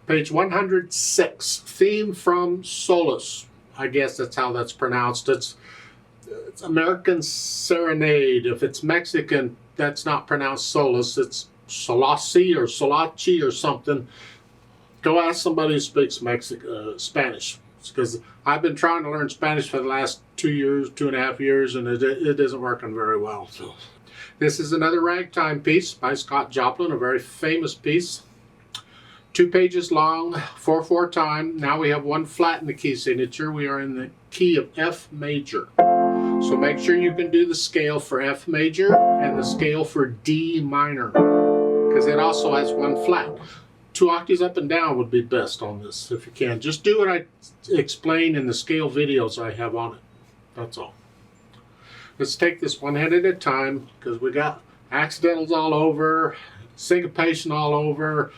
Page 106, theme from Solace. I guess that's how that's pronounced. It's American Serenade. If it's Mexican, that's not pronounced Solace. It's Solace or Solace or something. Go ask somebody who speaks Spanish. Because I've been trying to learn Spanish for the last 2 years, 2.5 years, and it isn't working very well. So, this is another ragtime piece by Scott Joplin, a very famous piece. 2 pages long, 4/4 time. Now we have 1 flat in the key signature. We are in the key of F major. So make sure you can do the scale for F major and the scale for D minor, because it also has 1 flat. 2 octaves up and down would be best on this if you can. Just do what I explain in the scale videos I have on it. That's all. Let's take this one hand at a time, because we got accidentals all over, syncopation all over.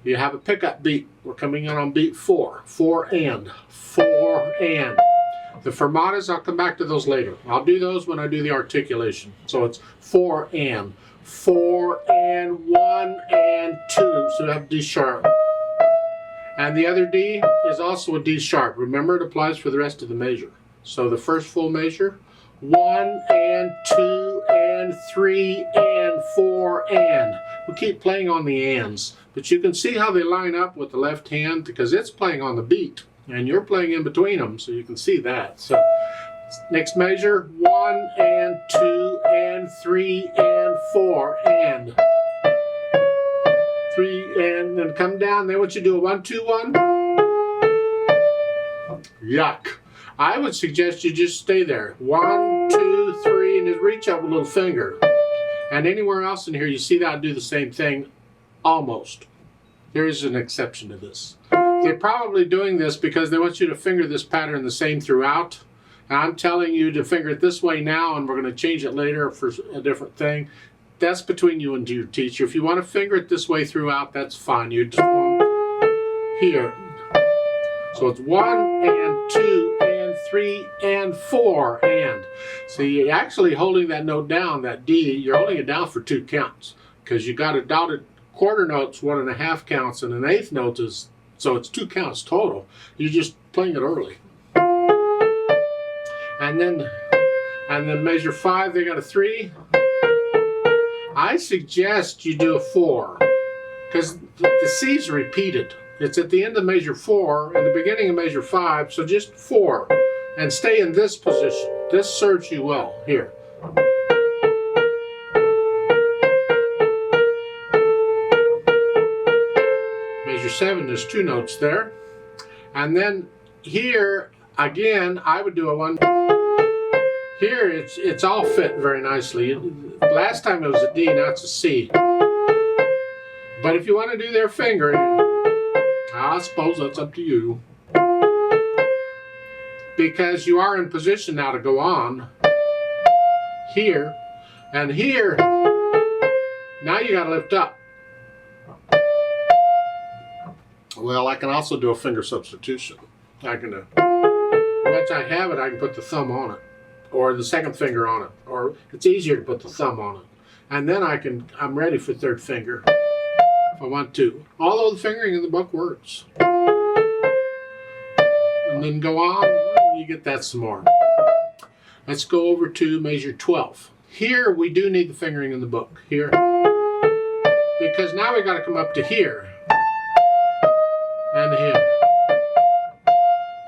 You have a pickup beat. We're coming in on beat 4. 4 and. 4 and. The fermatas, I'll come back to those later. I'll do those when I do the articulation. So it's 4 and. 4 and 1 and 2. So you have D sharp. And the other D is also a D sharp. Remember, it applies for the rest of the measure. So the first full measure, 1 and 2 and 3 and 4 and. We keep playing on the ands, but you can see how they line up with the left hand because it's playing on the beat and you're playing in between them, so you can see that. So next measure, 1 and 2 and 3 and 4 and 3 and then come down. Then what you do, a 1 2 1. Yuck. I would suggest you just stay there. 1 2 3 and just reach up a little finger. And anywhere else in here, you see that I do the same thing, almost. There is an exception to this. They're probably doing this because they want you to finger this pattern the same throughout. And I'm telling you to finger it this way now, and we're going to change it later for a different thing. That's between you and your teacher. If you want to finger it this way throughout, that's fine. You just want here. So it's 1 and 2 and 3 and 4 and. So you're actually holding that note down, that D, you're holding it down for 2 counts. Because you got a dotted quarter notes, 1.5 counts, and an 1/8 note is, so it's 2 counts total. You're just playing it early. And then measure 5, they got a 3. I suggest you do a 4, because the C's repeated. It's at the end of measure 4 and the beginning of measure 5, so just 4. And stay in this position. This serves you well. Here. Measure 7, there's 2 notes there. And then here, again, I would do a 1. Here, it's all fit very nicely. Last time it was a D, now it's a C. But if you want to do their fingering, I suppose that's up to you. Because you are in position now to go on. Here. And here, now you got to lift up. Well, I can also do a finger substitution. I can, once I have it, I can put the thumb on it. Or the second finger on it. Or it's easier to put the thumb on it. And then I'm ready for 3rd finger. If I want to. Although the fingering in the book works. And then go on, you get that some more. Let's go over to measure 12. Here we do need the fingering in the book. Here. Because now we got to come up to here. And here.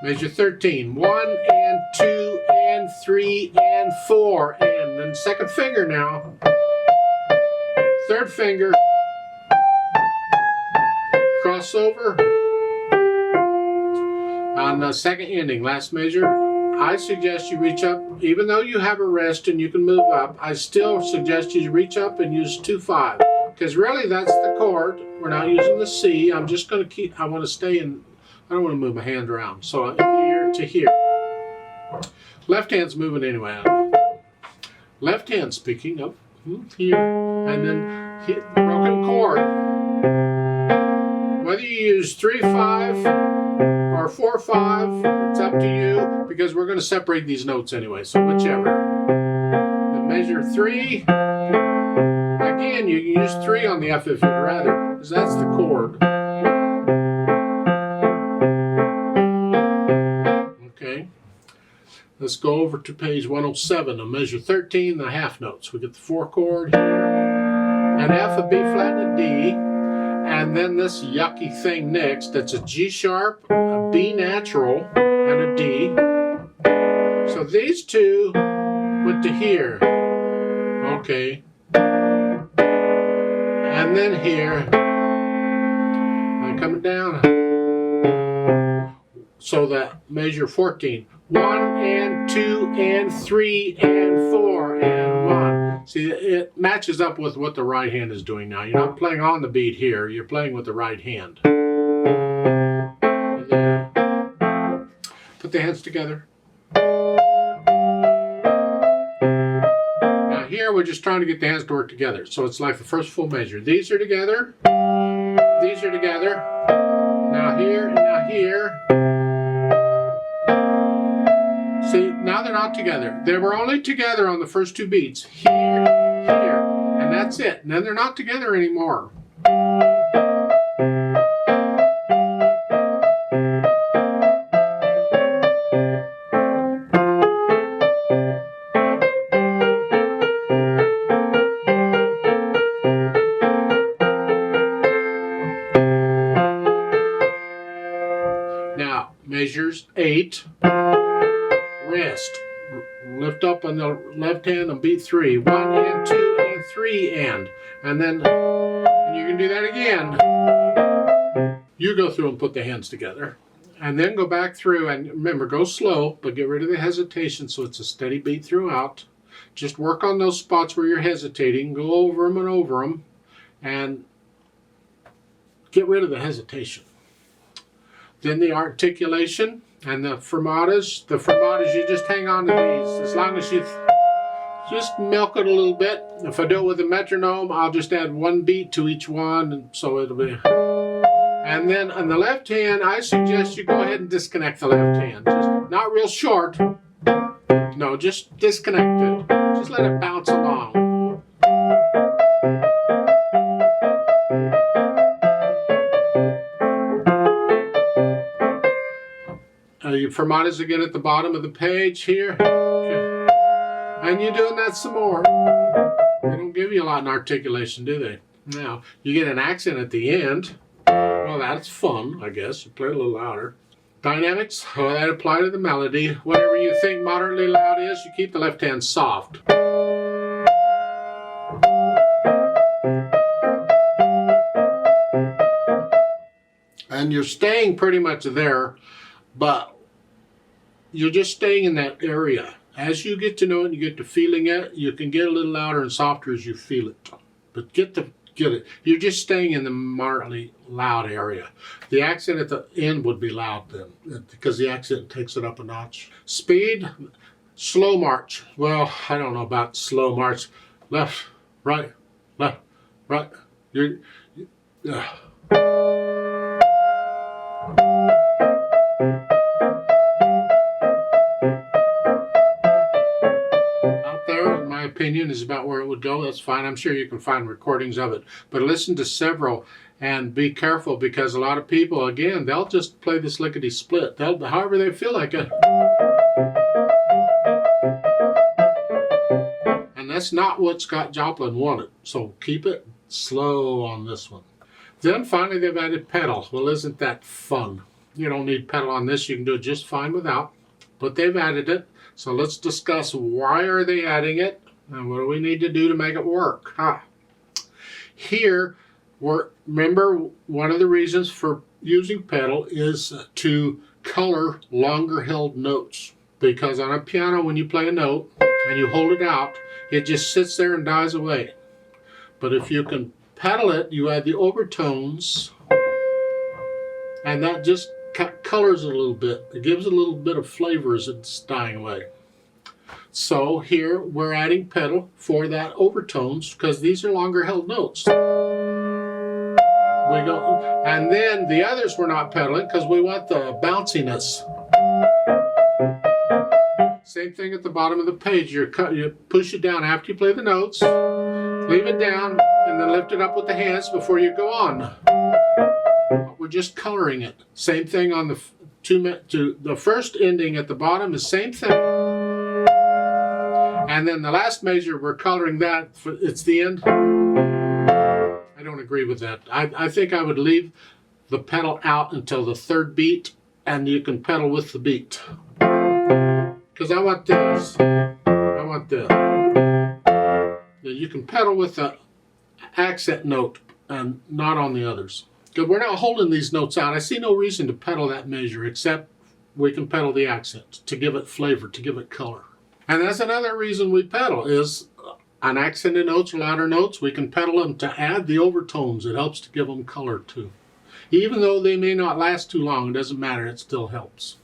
Measure 13. 1 and 2 and 3 and 4 and then 2nd finger now. 3rd finger. Crossover. On the 2nd ending, last measure, I suggest you reach up, even though you have a rest and you can move up, I still suggest you reach up and use 2/5. Because really that's the chord. We're not using the C. I'm just going to I want to stay in, I don't want to move my hand around. So here to here. Left hand's moving anyway. Left hand, speaking of, here. And then hit the broken chord. Whether you use 3/5 or 4/5, it's up to you, because we're going to separate these notes anyway, so whichever. Then measure 3. Again, you can use 3 on the F if you'd rather, because that's the chord. let's go over to page 107 and measure 13, the half notes. We get the 4 chord here, an F, a B flat, and a D, and then this yucky thing next, that's a G sharp, a B natural, and a D. So these two went to here. Okay. And then here, and coming down. So that measure 14. 1 and 2 and 3 and 4 and 1. See, it matches up with what the right hand is doing now. You're not playing on the beat here, you're playing with the right hand. Put the hands together. Now here we're just trying to get the hands to work together. So it's like the first full measure. These are together. These are together. Now here and now here. See, now they're not together. They were only together on the first 2 beats. Here, here, and that's it. And then they're not together anymore. Now, measures 8. Rest. Lift up on the left hand and beat 3. 1 and 2 and 3 and then you can do that again. You go through and put the hands together, and then go back through and remember, go slow, but get rid of the hesitation so it's a steady beat throughout. Just work on those spots where you're hesitating. Go over them and over them, and get rid of the hesitation. Then the articulation. And the fermatas, you just hang on to these as long as you just milk it a little bit. If I do it with a metronome, I'll just add 1 beat to each one, and so it'll be. And then on the left hand, I suggest you go ahead and disconnect the left hand. Just not real short. No, just disconnect it. Just let it bounce along. Your fermatas again at the bottom of the page here. Okay. And you're doing that some more. They don't give you a lot in articulation, do they? Now, you get an accent at the end. Well, that's fun, I guess. You play a little louder. Dynamics, well, that apply to the melody. Whatever you think moderately loud is, you keep the left hand soft. And you're staying pretty much there, but you're just staying in that area. As you get to know it and you get to feeling it, you can get a little louder and softer as you feel it. But get it. You're just staying in the moderately loud area. The accent at the end would be loud then, because the accent takes it up a notch. Speed, slow march. Well, I don't know about slow march. Left, right, left, right. Opinion is about where it would go. That's fine. I'm sure you can find recordings of it, but listen to several and be careful, because a lot of people, again, they'll just play this lickety split. They'll, however they feel like it, and that's not what Scott Joplin wanted. So keep it slow on this one. Then finally they've added pedal. Well, isn't that fun? You don't need pedal on this. You can do it just fine without, but they've added it. So let's discuss, why are they adding it? And what do we need to do to make it work? Here, remember, one of the reasons for using pedal is to color longer held notes. Because on a piano, when you play a note and you hold it out, it just sits there and dies away. But if you can pedal it, you add the overtones, and that just colors it a little bit. It gives it a little bit of flavor as it's dying away. So here we're adding pedal for that overtones, because these are longer held notes. We go, and then the others we're not pedaling because we want the bounciness. Same thing at the bottom of the page. You push it down after you play the notes, leave it down, and then lift it up with the hands before you go on. We're just coloring it. Same thing on the first ending at the bottom is same thing. And then the last measure, we're coloring that. It's the end. I don't agree with that. I think I would leave the pedal out until the third beat, and you can pedal with the beat. Because I want this. I want this. You can pedal with the accent note and not on the others. Because we're not holding these notes out. I see no reason to pedal that measure except we can pedal the accent to give it flavor, to give it color. And that's another reason we pedal is on accented notes or louder notes, we can pedal them to add the overtones. It helps to give them color too. Even though they may not last too long, it doesn't matter, it still helps.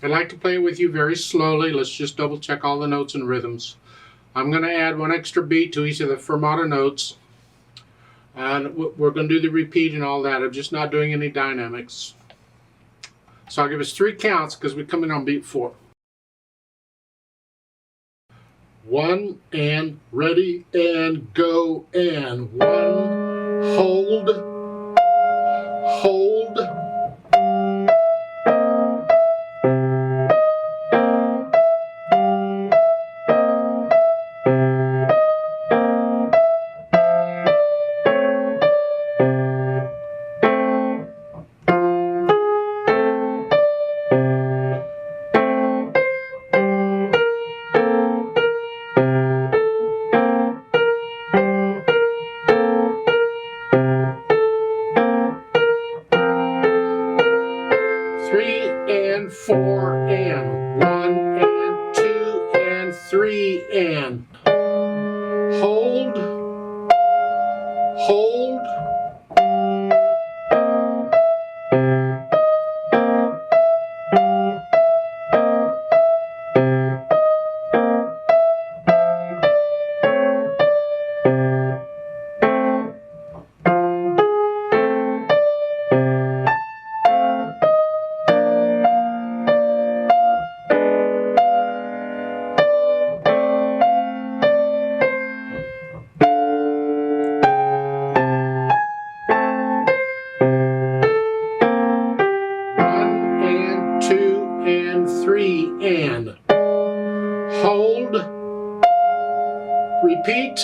I like to play it with you very slowly. Let's just double check all the notes and rhythms. I'm going to add one extra beat to each of the fermata notes. And we're going to do the repeat and all that. I'm just not doing any dynamics. So I'll give us 3 counts because we come in on beat 4. 1 and ready and go and 1, hold, hold. 3 and 4 and 1 and 2 and 3 and hold, hold. 3 and hold, repeat.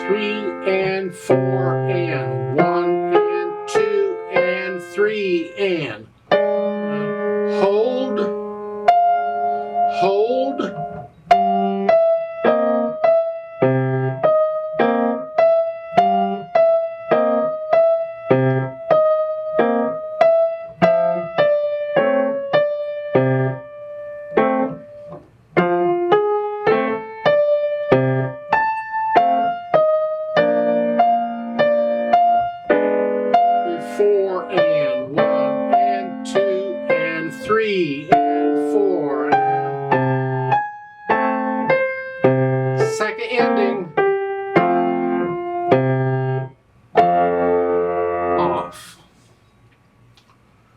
3 and 4 and 1 and 2 and 3 and hold, hold. 4 and 1 and 2 and 3